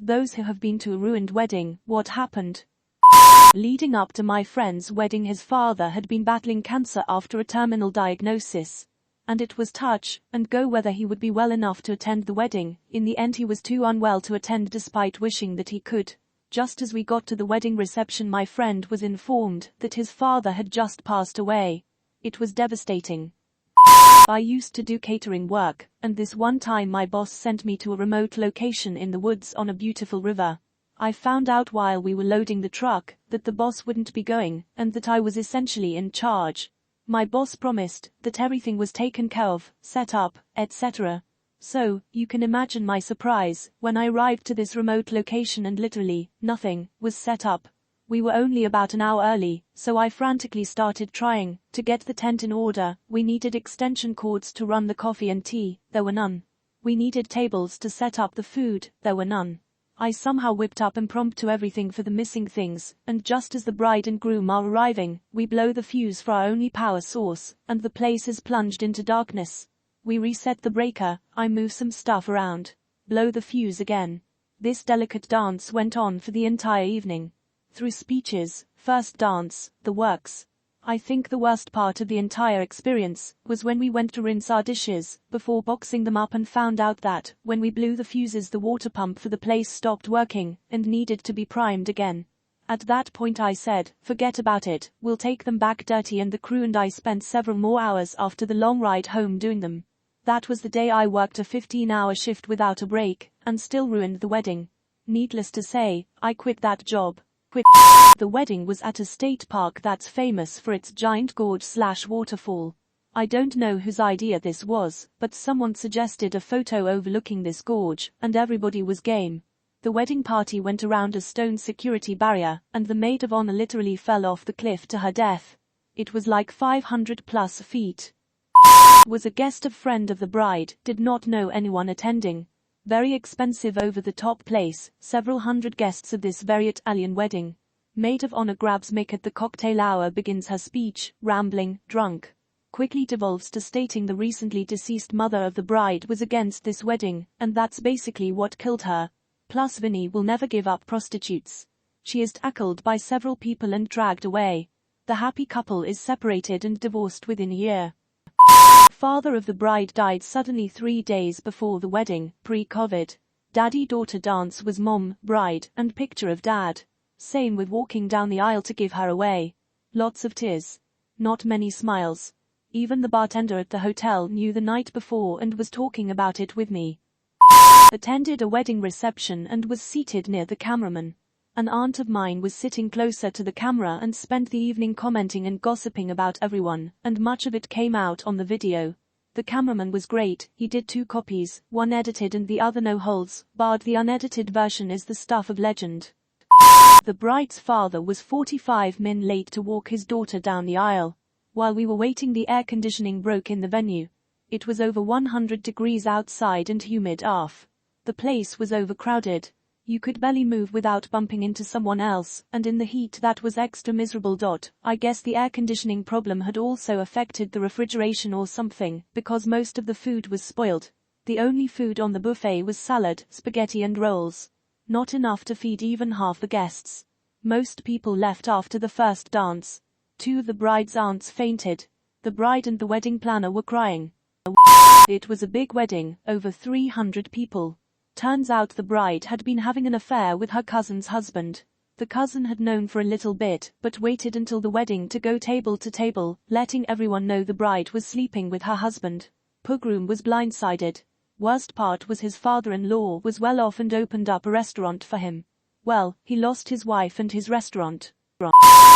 those who have been to a ruined wedding, what happened? Leading up to my friend's wedding, his father had been battling cancer after a terminal diagnosis. And it was touch and go whether he would be well enough to attend the wedding. In the end he was too unwell to attend despite wishing that he could. Just as we got to the wedding reception, my friend was informed that his father had just passed away. It was devastating. I used to do catering work, and this one time my boss sent me to a remote location in the woods on a beautiful river. I found out while we were loading the truck that the boss wouldn't be going, and that I was essentially in charge. My boss promised that everything was taken care of, set up, etc. So, you can imagine my surprise when I arrived to this remote location and literally nothing was set up. We were only about an hour early, so I frantically started trying to get the tent in order. We needed extension cords to run the coffee and tea, there were none. We needed tables to set up the food, there were none. I somehow whipped up impromptu everything for the missing things, and just as the bride and groom are arriving, we blow the fuse for our only power source, and the place is plunged into darkness. We reset the breaker, I move some stuff around, blow the fuse again. This delicate dance went on for the entire evening. Through speeches, first dance, the works. I think the worst part of the entire experience was when we went to rinse our dishes before boxing them up and found out that when we blew the fuses the water pump for the place stopped working and needed to be primed again. At that point I said, forget about it, we'll take them back dirty, and the crew and I spent several more hours after the long ride home doing them. That was the day I worked a 15-hour shift without a break and still ruined the wedding. Needless to say, I quit that job. The wedding was at a state park that's famous for its giant gorge/waterfall. I don't know whose idea this was, but someone suggested a photo overlooking this gorge, and everybody was game. The wedding party went around a stone security barrier, and the maid of honor literally fell off the cliff to her death. It was like 500+ feet. Was a guest of friend of the bride, did not know anyone attending. Very expensive over-the-top place, several hundred guests of this very Italian wedding. Maid of honor grabs mic at the cocktail hour, begins her speech, rambling, drunk. Quickly devolves to stating the recently deceased mother of the bride was against this wedding, and that's basically what killed her. Plus Vinny will never give up prostitutes. She is tackled by several people and dragged away. The happy couple is separated and divorced within a year. Father of the bride died suddenly 3 days before the wedding, pre-COVID. Daddy-daughter dance was mom, bride, and picture of dad. Same with walking down the aisle to give her away. Lots of tears. Not many smiles. Even the bartender at the hotel knew the night before and was talking about it with me. Attended a wedding reception and was seated near the cameraman. An aunt of mine was sitting closer to the camera and spent the evening commenting and gossiping about everyone, and much of it came out on the video. The cameraman was great, he did 2 copies, one edited and the other no holds barred. The unedited version is the stuff of legend. The bride's father was 45 min late to walk his daughter down the aisle. While we were waiting, the air conditioning broke in the venue. It was over 100 degrees outside and humid AF. The place was overcrowded. You could barely move without bumping into someone else, and in the heat that was extra miserable. I guess the air conditioning problem had also affected the refrigeration or something, because most of the food was spoiled. The only food on the buffet was salad, spaghetti and rolls. Not enough to feed even half the guests. Most people left after the first dance. 2 of the bride's aunts fainted. The bride and the wedding planner were crying. It was a big wedding, over 300 people. Turns out the bride had been having an affair with her cousin's husband. The cousin had known for a little bit, but waited until the wedding to go table to table, letting everyone know the bride was sleeping with her husband. Poor groom was blindsided. Worst part was his father-in-law was well off and opened up a restaurant for him. Well, he lost his wife and his restaurant.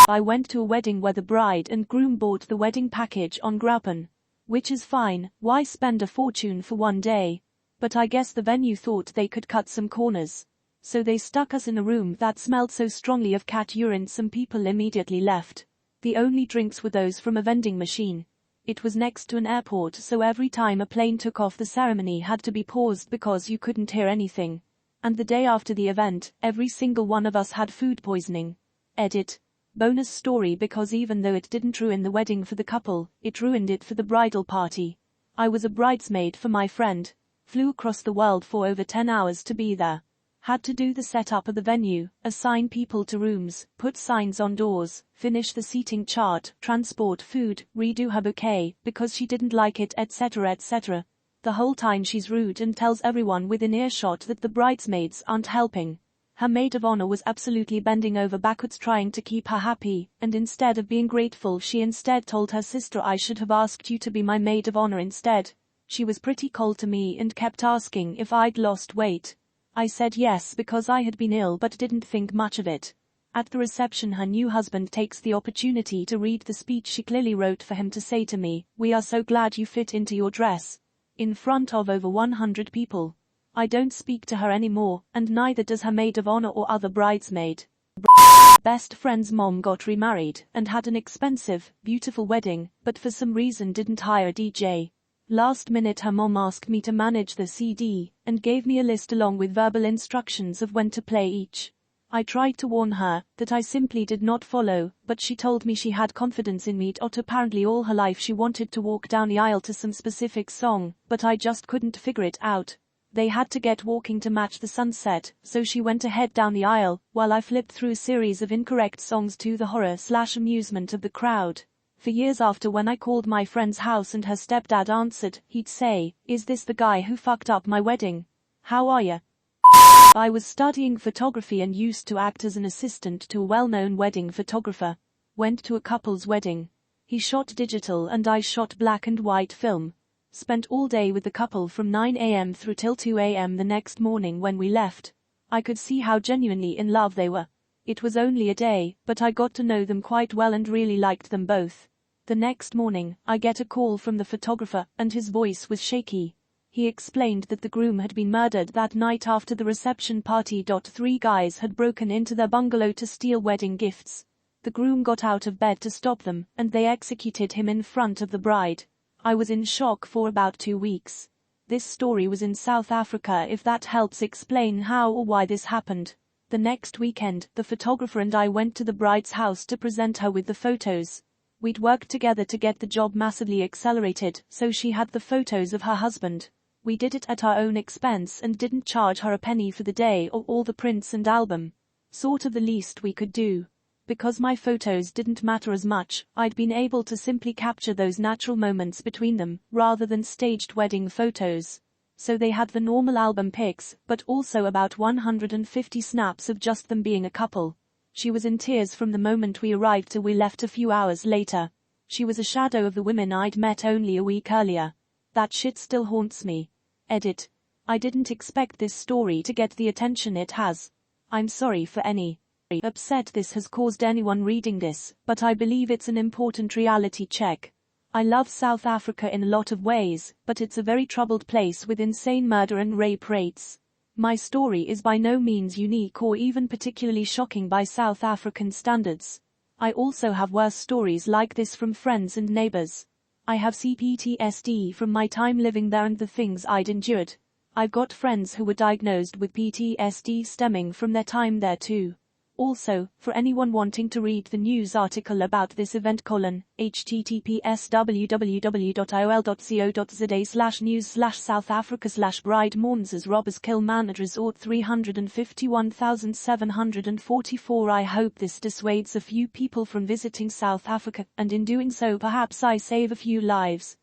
I went to a wedding where the bride and groom bought the wedding package on Groupon. Which is fine, why spend a fortune for one day? But I guess the venue thought they could cut some corners. So they stuck us in a room that smelled so strongly of cat urine some people immediately left. The only drinks were those from a vending machine. It was next to an airport, so every time a plane took off the ceremony had to be paused because you couldn't hear anything. And the day after the event, every single one of us had food poisoning. Edit. Bonus story, because even though it didn't ruin the wedding for the couple, it ruined it for the bridal party. I was a bridesmaid for my friend. Flew across the world for over 10 hours to be there. Had to do the setup of the venue, assign people to rooms, put signs on doors, finish the seating chart, transport food, redo her bouquet, because she didn't like it, etc. etc. The whole time she's rude and tells everyone within earshot that the bridesmaids aren't helping. Her maid of honor was absolutely bending over backwards trying to keep her happy, and instead of being grateful she instead told her sister, I should have asked you to be my maid of honor instead. She was pretty cold to me and kept asking if I'd lost weight. I said yes because I had been ill but didn't think much of it. At the reception her new husband takes the opportunity to read the speech she clearly wrote for him to say to me, "We are so glad you fit into your dress," in front of over 100 people. I don't speak to her anymore, and neither does her maid of honor or other bridesmaid. Best friend's mom got remarried and had an expensive, beautiful wedding, but for some reason didn't hire a DJ. Last minute her mom asked me to manage the CD, and gave me a list along with verbal instructions of when to play each. I tried to warn her that I simply did not follow, but she told me she had confidence in me. Apparently all her life she wanted to walk down the aisle to some specific song, but I just couldn't figure it out. They had to get walking to match the sunset, so she went ahead down the aisle, while I flipped through a series of incorrect songs to the horror/amusement of the crowd. For years after, when I called my friend's house and her stepdad answered, he'd say, "Is this the guy who fucked up my wedding? How are ya?" I was studying photography and used to act as an assistant to a well-known wedding photographer. Went to a couple's wedding. He shot digital and I shot black and white film. Spent all day with the couple from 9 a.m. through till 2 a.m. the next morning. When we left, I could see how genuinely in love they were. It was only a day, but I got to know them quite well and really liked them both. The next morning, I get a call from the photographer, and his voice was shaky. He explained that the groom had been murdered that night after the reception party. 3 guys had broken into their bungalow to steal wedding gifts. The groom got out of bed to stop them, and they executed him in front of the bride. I was in shock for about 2 weeks. This story was in South Africa, if that helps explain how or why this happened. The next weekend, the photographer and I went to the bride's house to present her with the photos. We'd worked together to get the job massively accelerated, so she had the photos of her husband. We did it at our own expense and didn't charge her a penny for the day or all the prints and album. Sort of the least we could do. Because my photos didn't matter as much, I'd been able to simply capture those natural moments between them, rather than staged wedding photos. So they had the normal album pics, but also about 150 snaps of just them being a couple. She was in tears from the moment we arrived till we left a few hours later. She was a shadow of the women I'd met only a week earlier. That shit still haunts me. Edit. I didn't expect this story to get the attention it has. I'm sorry for any upset this has caused anyone reading this, but I believe it's an important reality check. I love South Africa in a lot of ways, but it's a very troubled place with insane murder and rape rates. My story is by no means unique or even particularly shocking by South African standards. I also have worse stories like this from friends and neighbors. I have PTSD from my time living there and the things I'd endured. I've got friends who were diagnosed with PTSD stemming from their time there too. Also, for anyone wanting to read the news article about this event: https://iol.co.za/news/South Africa/bride mourns as robbers kill man at resort 351,744. I hope this dissuades a few people from visiting South Africa, and in doing so perhaps I save a few lives.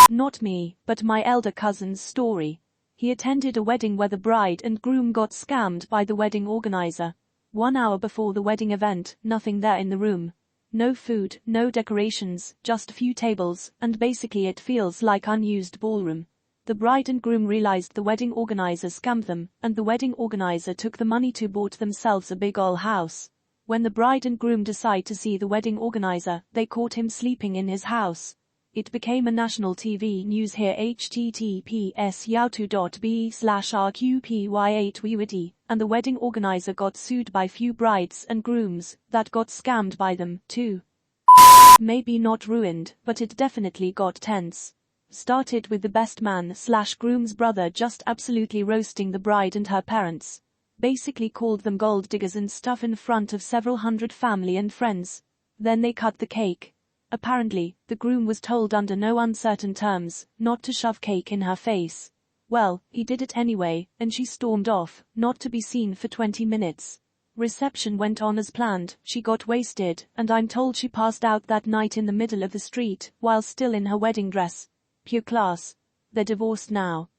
Not me, but my elder cousin's story. He attended a wedding where the bride and groom got scammed by the wedding organizer. 1 hour before the wedding event, nothing there in the room. No food, no decorations, just a few tables, and basically it feels like unused ballroom. The bride and groom realized the wedding organizer scammed them, and the wedding organizer took the money to bought themselves a big ol' house. When the bride and groom decide to see the wedding organizer, they caught him sleeping in his house. It became a national TV news here. https://yahoo.be/rqpy8wd, and the wedding organizer got sued by few brides and grooms that got scammed by them too. Maybe not ruined, but it definitely got tense. Started with the best man/groom's brother just absolutely roasting the bride and her parents. Basically called them gold diggers and stuff in front of several hundred family and friends. Then they cut the cake. Apparently, the groom was told under no uncertain terms not to shove cake in her face. Well, he did it anyway, and she stormed off, not to be seen for 20 minutes. Reception went on as planned, she got wasted, and I'm told she passed out that night in the middle of the street, while still in her wedding dress. Pure class. They're divorced now.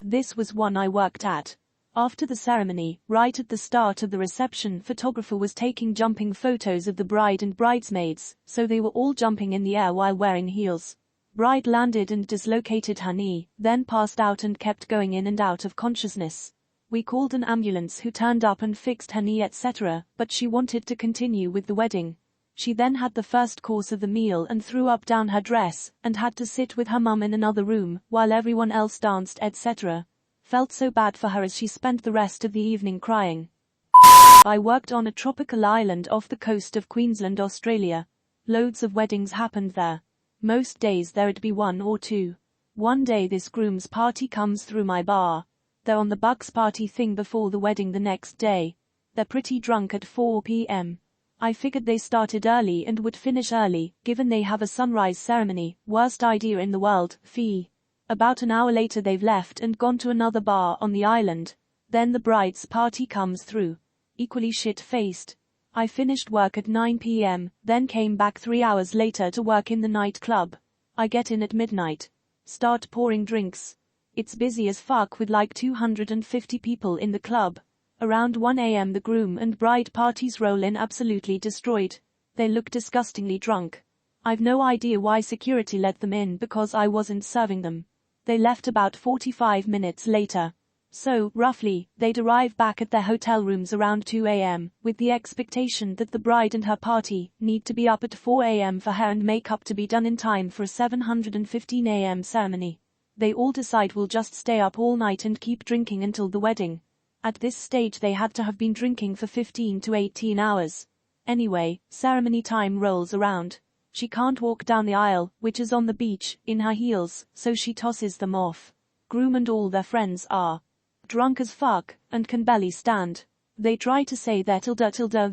This was one I worked at. After the ceremony, right at the start of the reception, photographer was taking jumping photos of the bride and bridesmaids, so they were all jumping in the air while wearing heels. Bride landed and dislocated her knee, then passed out and kept going in and out of consciousness. We called an ambulance who turned up and fixed her knee etc., but she wanted to continue with the wedding. She then had the first course of the meal and threw up down her dress, and had to sit with her mum in another room, while everyone else danced etc. Felt so bad for her as she spent the rest of the evening crying. I worked on a tropical island off the coast of Queensland, Australia. Loads of weddings happened there. Most days there'd be one or two. One day this groom's party comes through my bar. They're on the Bucks party thing before the wedding the next day. They're pretty drunk at 4 p.m. I figured they started early and would finish early, given they have a sunrise ceremony. Worst idea in the world, fee. About an hour later they've left and gone to another bar on the island. Then the bride's party comes through. Equally shit-faced. I finished work at 9 p.m., then came back 3 hours later to work in the nightclub. I get in at midnight. Start pouring drinks. It's busy as fuck with like 250 people in the club. Around 1 a.m. the groom and bride parties roll in absolutely destroyed. They look disgustingly drunk. I've no idea why security let them in because I wasn't serving them. They left about 45 minutes later. So, roughly, they'd arrive back at their hotel rooms around 2 a.m., with the expectation that the bride and her party need to be up at 4 a.m. for hair and makeup to be done in time for a 7:15 a.m. ceremony. They all decide we'll just stay up all night and keep drinking until the wedding. At this stage they had to have been drinking for 15 to 18 hours. Anyway, ceremony time rolls around. She can't walk down the aisle, which is on the beach, in her heels, so she tosses them off. Groom and all their friends are drunk as fuck, and can barely stand. They try to say their VOWELS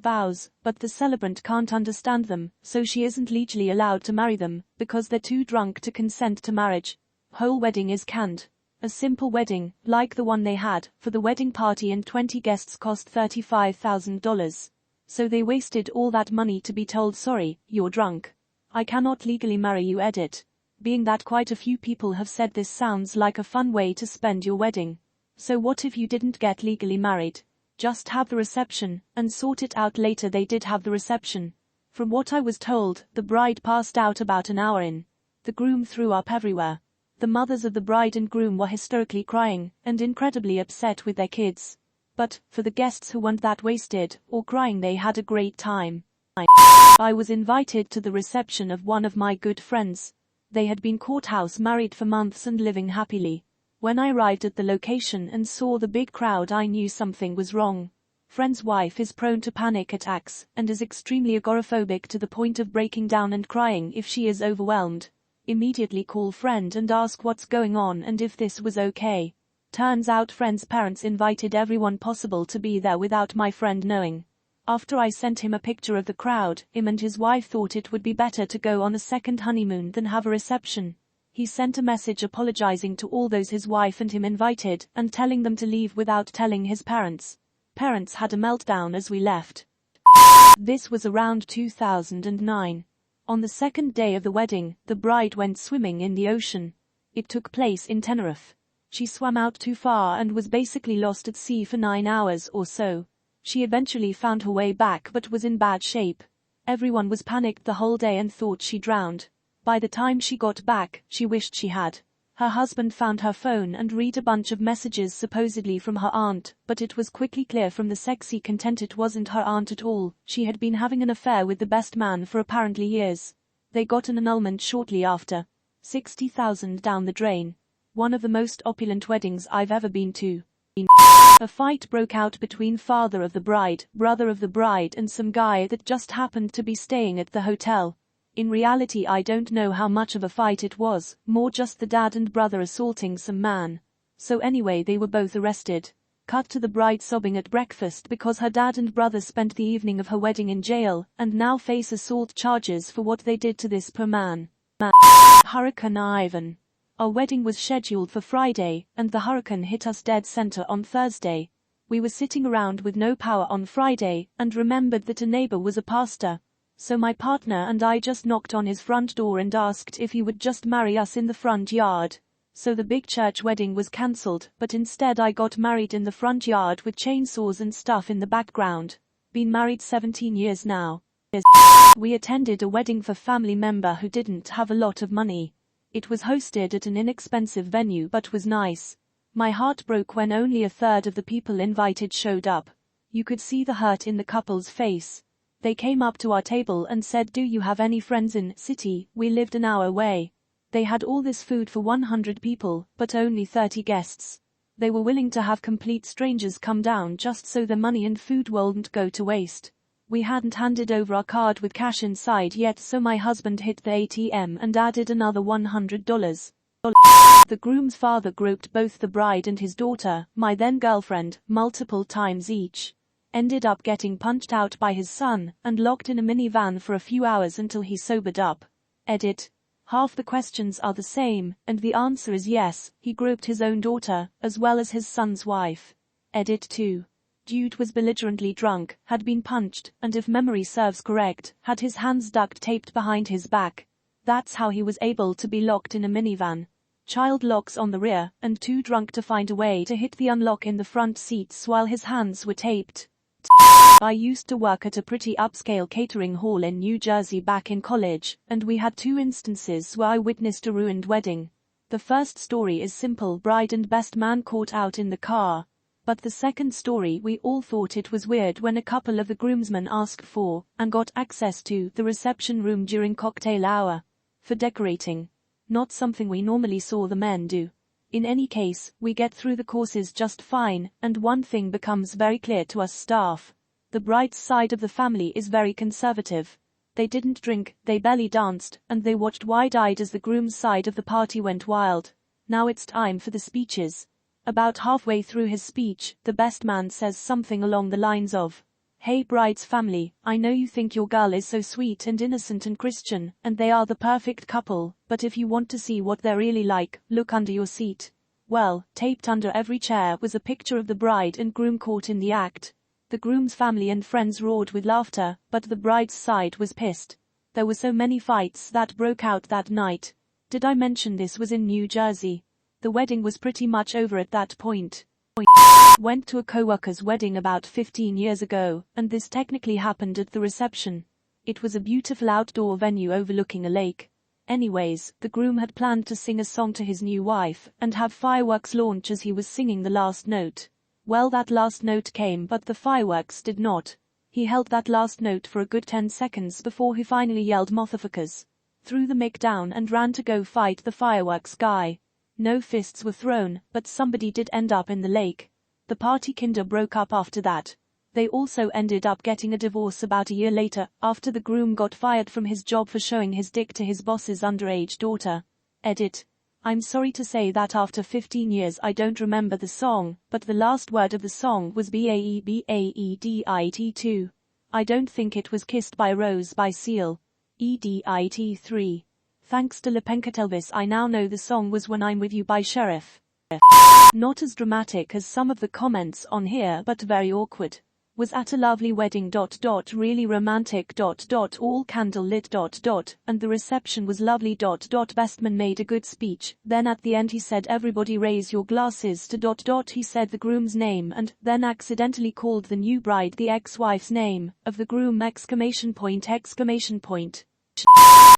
vows, but the celebrant can't understand them, so she isn't legally allowed to marry them, because they're too drunk to consent to marriage. Whole wedding is canned. A simple wedding, like the one they had, for the wedding party and 20 guests cost $35,000. So they wasted all that money to be told sorry, you're drunk. I cannot legally marry you edit. Being that quite a few people have said this sounds like a fun way to spend your wedding. So what if you didn't get legally married? Just have the reception, and sort it out later. They did have the reception. From what I was told, the bride passed out about an hour in. The groom threw up everywhere. The mothers of the bride and groom were hysterically crying, and incredibly upset with their kids. But, for the guests who weren't that wasted, or crying, they had a great time. I was invited to the reception of one of my good friends. They had been courthouse married for months and living happily. When I arrived at the location and saw the big crowd, I knew something was wrong. Friend's wife is prone to panic attacks, and is extremely agoraphobic to the point of breaking down and crying if she is overwhelmed. Immediately call friend and ask what's going on and if this was okay. Turns out friend's parents invited everyone possible to be there without my friend knowing. After I sent him a picture of the crowd, him and his wife thought it would be better to go on a second honeymoon than have a reception. He sent a message apologizing to all those his wife and him invited, and telling them to leave without telling his parents. Parents had a meltdown as we left. This was around 2009. On the second day of the wedding, the bride went swimming in the ocean. It took place in Tenerife. She swam out too far and was basically lost at sea for 9 hours or so. She eventually found her way back but was in bad shape. Everyone was panicked the whole day and thought she drowned. By the time she got back, she wished she had. Her husband found her phone and read a bunch of messages supposedly from her aunt, but it was quickly clear from the sexy content it wasn't her aunt at all. She had been having an affair with the best man for apparently years. They got an annulment shortly after. $60,000 down the drain. One of the most opulent weddings I've ever been to. A fight broke out between father of the bride, brother of the bride and some guy that just happened to be staying at the hotel. In reality I don't know how much of a fight it was, more just the dad and brother assaulting some man. So anyway they were both arrested. Cut to the bride sobbing at breakfast because her dad and brother spent the evening of her wedding in jail, and now face assault charges for what they did to this poor man. Hurricane Ivan. Our wedding was scheduled for Friday, and the hurricane hit us dead center on Thursday. We were sitting around with no power on Friday, and remembered that a neighbor was a pastor. So my partner and I just knocked on his front door and asked if he would just marry us in the front yard. So the big church wedding was cancelled, but instead I got married in the front yard with chainsaws and stuff in the background. Been married 17 years now. We attended a wedding for family member who didn't have a lot of money. It was hosted at an inexpensive venue but was nice. My heart broke when only a third of the people invited showed up. You could see the hurt in the couple's face. They came up to our table and said, "Do you have any friends in city?" We lived an hour away. They had all this food for 100 people, but only 30 guests. They were willing to have complete strangers come down just so the money and food wouldn't go to waste. We hadn't handed over our card with cash inside yet, so my husband hit the ATM and added another $100. The groom's father groped both the bride and his daughter, my then girlfriend, multiple times each. Ended up getting punched out by his son and locked in a minivan for a few hours until he sobered up. Edit. Half the questions are the same, and the answer is yes, he groped his own daughter, as well as his son's wife. Edit 2. Dude was belligerently drunk, had been punched, and if memory serves correct, had his hands duct taped behind his back. That's how he was able to be locked in a minivan. Child locks on the rear, and too drunk to find a way to hit the unlock in the front seats while his hands were taped. I used to work at a pretty upscale catering hall in New Jersey back in college, and we had 2 instances where I witnessed a ruined wedding. The first story is simple: bride and best man caught out in the car. But the second story, we all thought it was weird when a couple of the groomsmen asked for, and got access to, the reception room during cocktail hour. For decorating. Not something we normally saw the men do. In any case, we get through the courses just fine, and one thing becomes very clear to us staff. The bride's side of the family is very conservative. They didn't drink, they barely danced, and they watched wide-eyed as the groom's side of the party went wild. Now it's time for the speeches. About halfway through his speech, the best man says something along the lines of, "Hey bride's family, I know you think your girl is so sweet and innocent and Christian, and they are the perfect couple, but if you want to see what they're really like, look under your seat." Well, taped under every chair was a picture of the bride and groom caught in the act. The groom's family and friends roared with laughter, but the bride's side was pissed. There were so many fights that broke out that night. Did I mention this was in New Jersey? The wedding was pretty much over at that point. Went to a coworker's wedding about 15 years ago, and this technically happened at the reception. It was a beautiful outdoor venue overlooking a lake. Anyways, the groom had planned to sing a song to his new wife, and have fireworks launch as he was singing the last note. Well, that last note came, but the fireworks did not. He held that last note for a good 10 seconds before he finally yelled "motherfuckers," threw the mic down and ran to go fight the fireworks guy. No fists were thrown, but somebody did end up in the lake. The party kinda broke up after that. They also ended up getting a divorce about a year later, after the groom got fired from his job for showing his dick to his boss's underage daughter. Edit. I'm sorry to say that after 15 years I don't remember the song, but the last word of the song was BAEBAEDIT2. I don't think it was Kissed by a Rose by Seal. EDIT3. Thanks to Lepenkatelvis, I now know the song was When I'm With You by Sheriff. Not as dramatic as some of the comments on here, but very awkward. Was at a lovely wedding ... really romantic ... all candlelit ... and the reception was lovely ... Bestman made a good speech, then at the end he said everybody raise your glasses to ... he said the groom's name and then accidentally called the new bride the ex-wife's name, of the groom !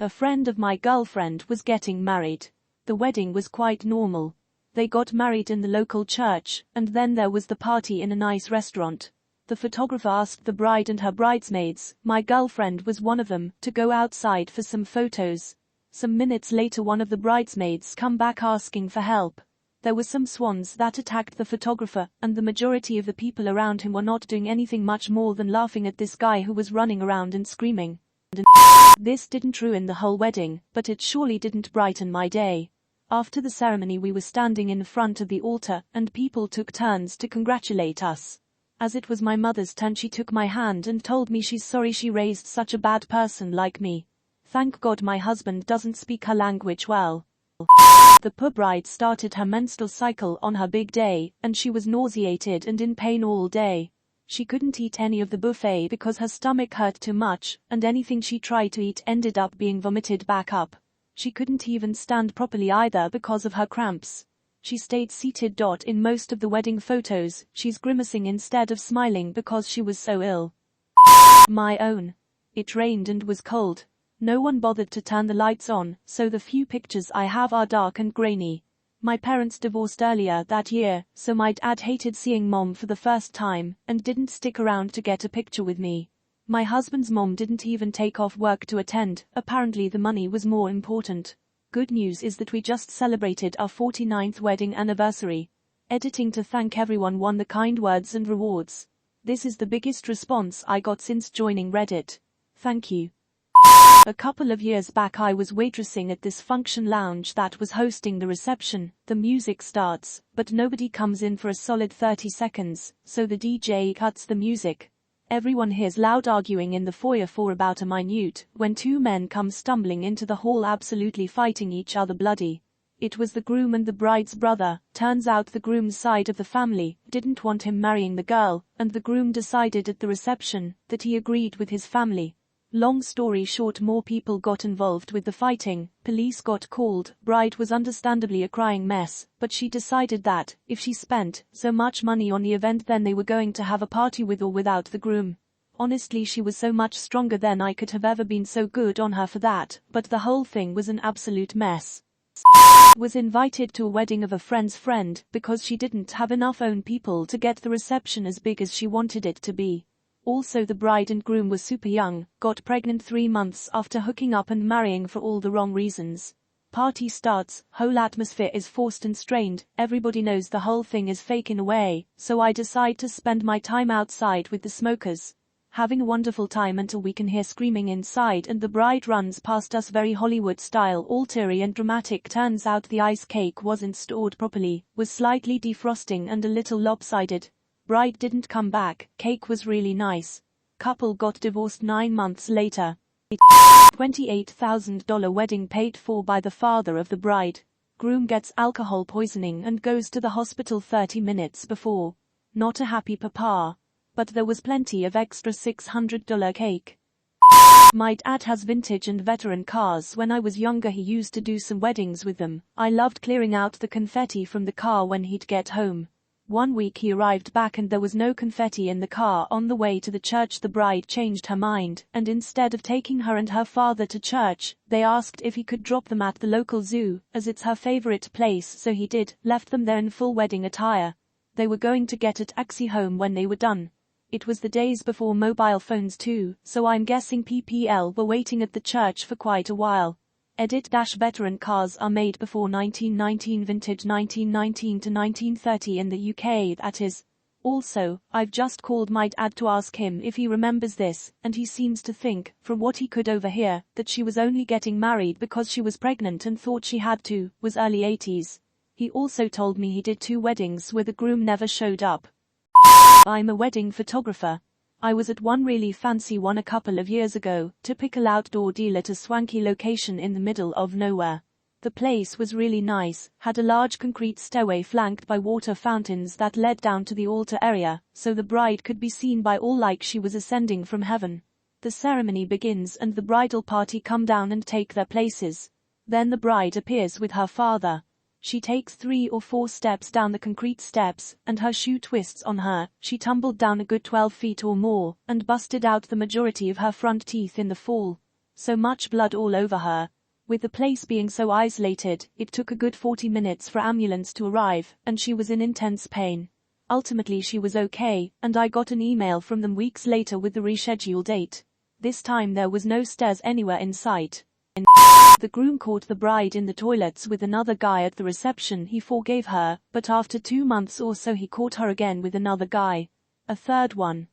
A friend of my girlfriend was getting married. The wedding was quite normal. They got married in the local church, and then there was the party in a nice restaurant. The photographer asked the bride and her bridesmaids, my girlfriend was one of them, to go outside for some photos. Some minutes later one of the bridesmaids come back asking for help. There were some swans that attacked the photographer, and the majority of the people around him were not doing anything much more than laughing at this guy who was running around and screaming. This didn't ruin the whole wedding, but it surely didn't brighten my day. After the ceremony we were standing in front of the altar, and people took turns to congratulate us. As it was my mother's turn, she took my hand and told me she's sorry she raised such a bad person like me. Thank God my husband doesn't speak her language well. The poor bride started her menstrual cycle on her big day, and she was nauseated and in pain all day. She couldn't eat any of the buffet because her stomach hurt too much, and anything she tried to eat ended up being vomited back up. She couldn't even stand properly either because of her cramps. She stayed seated. In most of the wedding photos, she's grimacing instead of smiling because she was so ill. My own. It rained and was cold. No one bothered to turn the lights on, so the few pictures I have are dark and grainy. My parents divorced earlier that year, so my dad hated seeing mom for the first time, and didn't stick around to get a picture with me. My husband's mom didn't even take off work to attend, apparently the money was more important. Good news is that we just celebrated our 49th wedding anniversary. Editing to thank everyone won the kind words and rewards. This is the biggest response I got since joining Reddit. Thank you. A couple of years back I was waitressing at this function lounge that was hosting the reception. The music starts, but nobody comes in for a solid 30 seconds, so the DJ cuts the music. Everyone hears loud arguing in the foyer for about a minute, when two men come stumbling into the hall absolutely fighting each other bloody. It was the groom and the bride's brother. Turns out the groom's side of the family didn't want him marrying the girl, and the groom decided at the reception that he agreed with his family. Long story short, more people got involved with the fighting, police got called, bride was understandably a crying mess, but she decided that, if she spent so much money on the event then they were going to have a party with or without the groom. Honestly, she was so much stronger than I could have ever been, so good on her for that, but the whole thing was an absolute mess. Was invited to a wedding of a friend's friend because she didn't have enough own people to get the reception as big as she wanted it to be. Also, the bride and groom were super young, got pregnant 3 months after hooking up and marrying for all the wrong reasons. Party starts, whole atmosphere is forced and strained, everybody knows the whole thing is fake in a way, so I decide to spend my time outside with the smokers. Having a wonderful time until we can hear screaming inside and the bride runs past us very Hollywood style, all teary and dramatic. Turns out the ice cake wasn't stored properly, was slightly defrosting and a little lopsided. Bride didn't come back, cake was really nice. Couple got divorced 9 months later. $28,000 wedding paid for by the father of the bride. Groom gets alcohol poisoning and goes to the hospital 30 minutes before. Not a happy papa. But there was plenty of extra $600 cake. My dad has vintage and veteran cars. When I was younger he used to do some weddings with them. I loved clearing out the confetti from the car when he'd get home. One week he arrived back and there was no confetti in the car. On the way to the church the bride changed her mind, and instead of taking her and her father to church, they asked if he could drop them at the local zoo, as it's her favorite place, so he did, left them there in full wedding attire. They were going to get a taxi home when they were done. It was the days before mobile phones too, so I'm guessing PPL were waiting at the church for quite a while. Veteran cars are made before 1919, vintage 1919 to 1930 in the UK, that is. Also, I've just called my dad to ask him if he remembers this, and he seems to think, from what he could overhear, that she was only getting married because she was pregnant and thought she had to, was early 80s. He also told me he did 2 weddings where the groom never showed up. I'm a wedding photographer. I was at one really fancy one a couple of years ago, typical outdoor deal at a swanky location in the middle of nowhere. The place was really nice, had a large concrete stairway flanked by water fountains that led down to the altar area, so the bride could be seen by all like she was ascending from heaven. The ceremony begins and the bridal party come down and take their places. Then the bride appears with her father. She takes 3 or 4 steps down the concrete steps, and her shoe twists on her. She tumbled down a good 12 feet or more, and busted out the majority of her front teeth in the fall. So much blood all over her. With the place being so isolated, it took a good 40 minutes for ambulance to arrive, and she was in intense pain. Ultimately she was okay, and I got an email from them weeks later with the rescheduled date. This time there was no stairs anywhere in sight. The groom caught the bride in the toilets with another guy at the reception. He forgave her, but after 2 months or so he caught her again with another guy. A third one.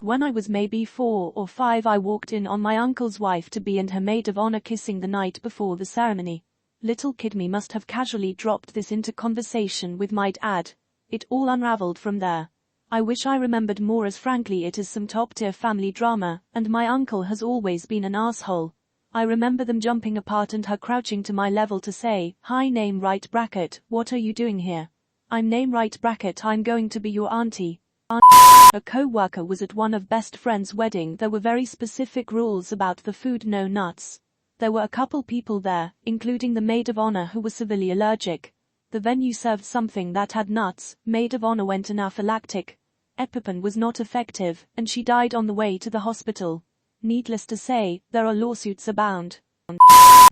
When I was maybe 4 or 5 I walked in on my uncle's wife-to-be and her maid of honor kissing the night before the ceremony. Little kid me must have casually dropped this into conversation with my dad. It all unraveled from there. I wish I remembered more, as frankly it is some top-tier family drama, and my uncle has always been an asshole. I remember them jumping apart and her crouching to my level to say, "Hi name right bracket, what are you doing here?" "I'm name right bracket, I'm going to be your auntie." A co-worker was at one of best friend's wedding. There were very specific rules about the food, no nuts. There were a couple people there, including the maid of honor who was severely allergic. The venue served something that had nuts, maid of honor went anaphylactic. EpiPen was not effective, and she died on the way to the hospital. Needless to say, there are lawsuits abound.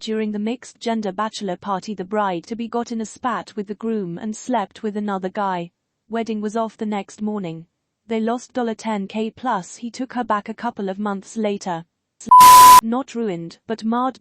During the mixed-gender bachelor party, the bride-to-be got in a spat with the groom and slept with another guy. Wedding was off the next morning. They lost $10K plus he took her back a couple of months later. Not ruined, but marred.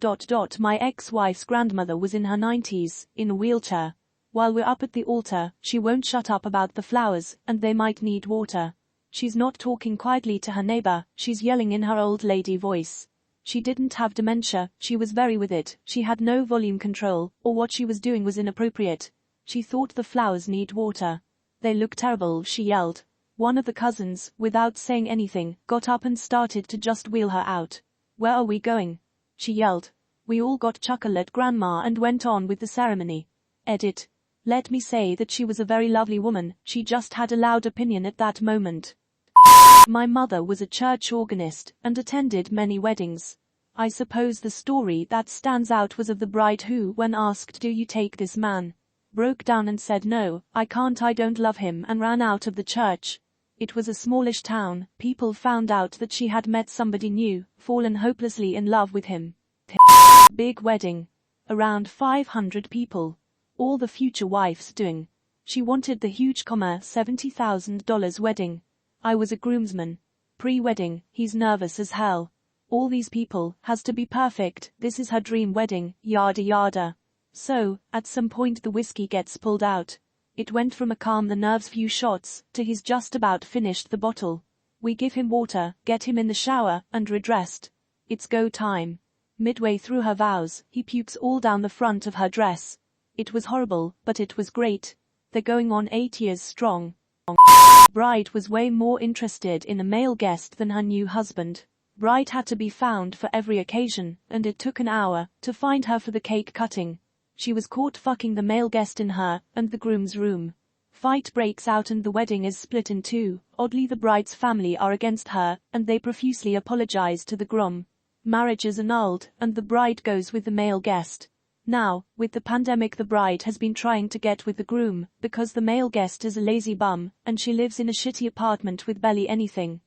My ex-wife's grandmother was in her 90s, in a wheelchair. While we're up at the altar, she won't shut up about the flowers, and they might need water. She's not talking quietly to her neighbor, she's yelling in her old lady voice. She didn't have dementia, she was very with it, she had no volume control, or what she was doing was inappropriate. She thought the flowers need water. They look terrible, she yelled. One of the cousins, without saying anything, got up and started to just wheel her out. "Where are we going?" she yelled. We all got chocolate grandma and went on with the ceremony. Edit. Let me say that she was a very lovely woman, she just had a loud opinion at that moment. My mother was a church organist and attended many weddings. I suppose the story that stands out was of the bride who, when asked, "Do you take this man?" broke down and said, "No, I can't, I don't love him," and ran out of the church. It was a smallish town. People found out that she had met somebody new, fallen hopelessly in love with him. Big wedding. Around 500 people. All the future wives doing. She wanted the huge, $70,000 wedding. I was a groomsman. Pre-wedding, he's nervous as hell. All these people, has to be perfect, this is her dream wedding, yada yada. So, at some point the whiskey gets pulled out. It went from a calm the nerves few shots, to he's just about finished the bottle. We give him water, get him in the shower, and redressed. It's go time. Midway through her vows, he pukes all down the front of her dress. It was horrible, but it was great. They're going on 8 years strong. Bride was way more interested in a male guest than her new husband. Bride had to be found for every occasion, and it took an hour to find her for the cake cutting. She was caught fucking the male guest in her and the groom's room. Fight breaks out and the wedding is split in two. Oddly, the bride's family are against her, and they profusely apologize to the groom. Marriage is annulled, and the bride goes with the male guest. Now, with the pandemic, the bride has been trying to get with the groom, because the male guest is a lazy bum, and she lives in a shitty apartment with barely anything.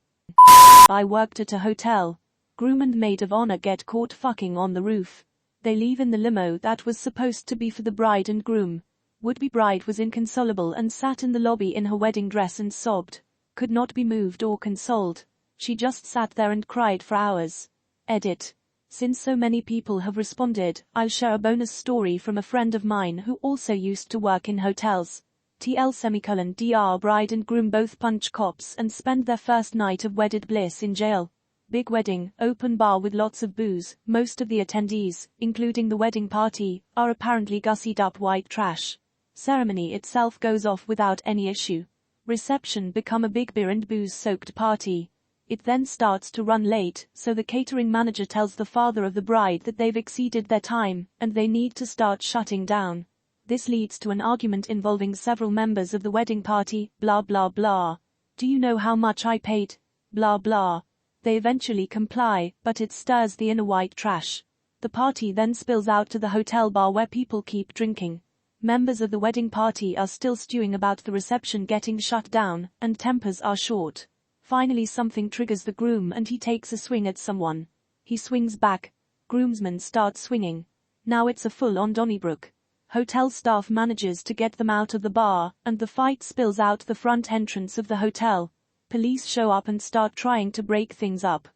I worked at a hotel. Groom and maid of honor get caught fucking on the roof. They leave in the limo that was supposed to be for the bride and groom. Would-be bride was inconsolable and sat in the lobby in her wedding dress and sobbed. Could not be moved or consoled. She just sat there and cried for hours. Edit. Since so many people have responded, I'll share a bonus story from a friend of mine who also used to work in hotels. Dr. Bride and groom both punch cops and spend their first night of wedded bliss in jail. Big wedding, open bar with lots of booze. Most of the attendees, including the wedding party, are apparently gussied up white trash. Ceremony itself goes off without any issue. Reception become a big beer and booze-soaked party. It then starts to run late, so the catering manager tells the father of the bride that they've exceeded their time, and they need to start shutting down. This leads to an argument involving several members of the wedding party, blah blah blah. Do you know how much I paid? Blah blah. They eventually comply, but it stirs the inner white trash. The party then spills out to the hotel bar where people keep drinking. Members of the wedding party are still stewing about the reception getting shut down, and tempers are short. Finally something triggers the groom and he takes a swing at someone. He swings back. Groomsmen start swinging. Now it's a full-on Donnybrook. Hotel staff manages to get them out of the bar, and the fight spills out the front entrance of the hotel. Police show up and start trying to break things up.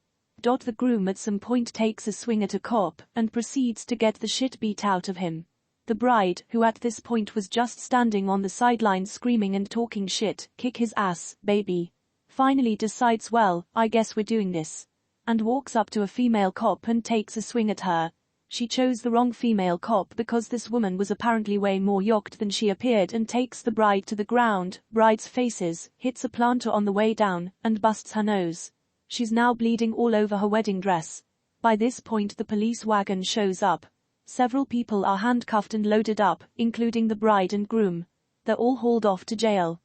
The groom at some point takes a swing at a cop and proceeds to get the shit beat out of him. The bride, who at this point was just standing on the sidelines screaming and talking shit, "Kick his ass, baby," finally decides, well, I guess we're doing this. And walks up to a female cop and takes a swing at her. She chose the wrong female cop because this woman was apparently way more yoked than she appeared, and takes the bride to the ground. Bride's faces, hits a planter on the way down, and busts her nose. She's now bleeding all over her wedding dress. By this point the police wagon shows up. Several people are handcuffed and loaded up, including the bride and groom. They're all hauled off to jail.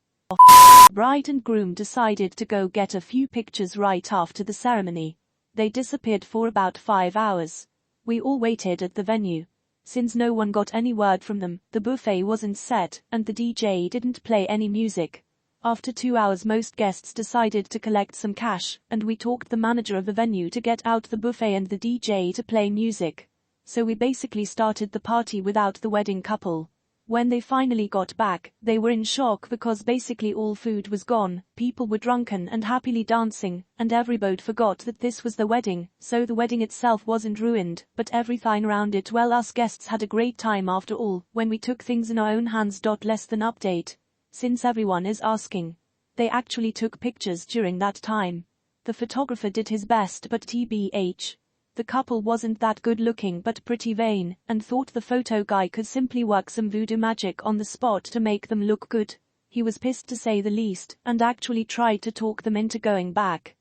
Bride and groom decided to go get a few pictures right after the ceremony. They disappeared for about 5 hours. We all waited at the venue. Since no one got any word from them, the buffet wasn't set, and the DJ didn't play any music. After 2 hours most guests decided to collect some cash, and we talked the manager of the venue to get out the buffet and the DJ to play music. So we basically started the party without the wedding couple. When they finally got back, they were in shock because basically all food was gone, people were drunken and happily dancing, and everybody forgot that this was the wedding, so the wedding itself wasn't ruined, but everything around it. Well, us guests had a great time after all, when we took things in our own hands. Less than update. Since everyone is asking, they actually took pictures during that time. The photographer did his best, but TBH. The couple wasn't that good looking but pretty vain, and thought the photo guy could simply work some voodoo magic on the spot to make them look good. He was pissed to say the least, and actually tried to talk them into going back.